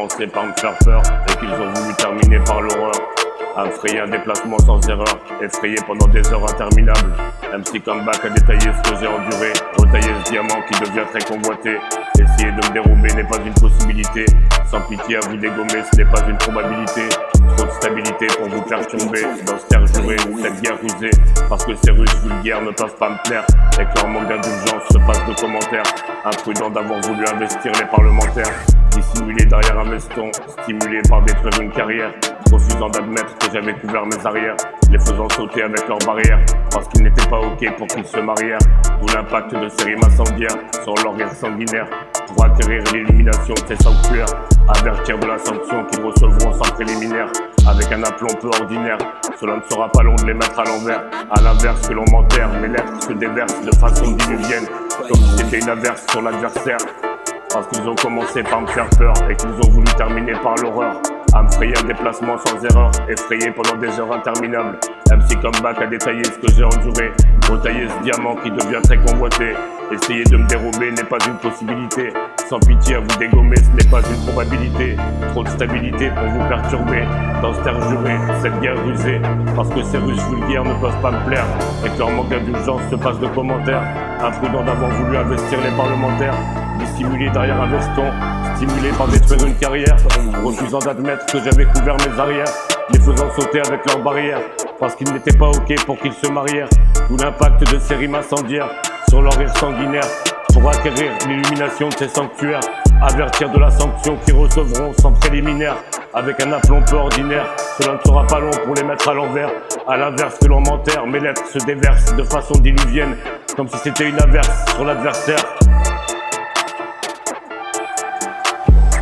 commencé par me faire peur et qu'ils ont voulu terminer par l'horreur. À me frayer un déplacement sans erreur, effrayé pendant des heures interminables. Un petit comeback à détailler ce que j'ai enduré, retailler ce diamant qui devient très convoité. Essayer de me dérober n'est pas une possibilité, sans pitié à vous dégommer ce n'est pas une probabilité. Trop de stabilité pour vous perturber, dans ce terre juré, cette guerre rusée. Parce que ces Russes vulgaires ne peuvent pas me plaire, et que leur manque d'indulgence se passe de commentaires. Imprudent d'avoir voulu investir les parlementaires, dissimulés derrière un veston, stimulés par détruire une carrière. Refusant d'admettre que j'avais couvert mes arrières, les faisant sauter avec leurs barrières, parce qu'ils n'étaient pas ok pour qu'ils se marièrent. D'où l'impact de ces rimes incendiaires sur leur guerre sanguinaire, pour acquérir l'illumination de ces sanctuaires, avertir de la sanction qu'ils recevront sans préliminaire, avec un aplomb peu ordinaire. Cela ne sera pas long de les mettre à l'envers, à l'inverse que l'on m'enterre, mes lettres se déversent de façon diluvienne, comme si c'était une averse sur l'adversaire. Parce qu'ils ont commencé par me faire peur et qu'ils ont voulu terminer par l'horreur. À me frayer un déplacement sans erreur, effrayé pendant des heures interminables. Un petit comeback à détailler ce que j'ai enduré, retailler ce diamant qui devient très convoité. Essayer de me dérober n'est pas une possibilité, sans pitié à vous dégommer ce n'est pas une probabilité. Trop de stabilité pour vous perturber, dans ce terre juré, cette guerre rusée. Parce que ces Russes vulgaires ne peuvent pas me plaire, et que leur manque d'indulgence se passe de commentaires. Imprudent d'avoir voulu investir les parlementaires, dissimulés derrière un veston, stimulés par détruire une carrière, refusant d'admettre que j'avais couvert mes arrières, les faisant sauter avec leurs barrières, parce qu'ils n'étaient pas ok pour qu'ils se marièrent. D'où l'impact de ces rimes incendiaires sur leur rire sanguinaire, pour acquérir l'illumination de ces sanctuaires, avertir de la sanction qu'ils recevront sans préliminaire, avec un aplomb peu ordinaire. Cela ne sera pas long pour les mettre à l'envers, à l'inverse que l'on m'enterre, mes lettres se déversent de façon diluvienne, comme si c'était une averse sur l'adversaire.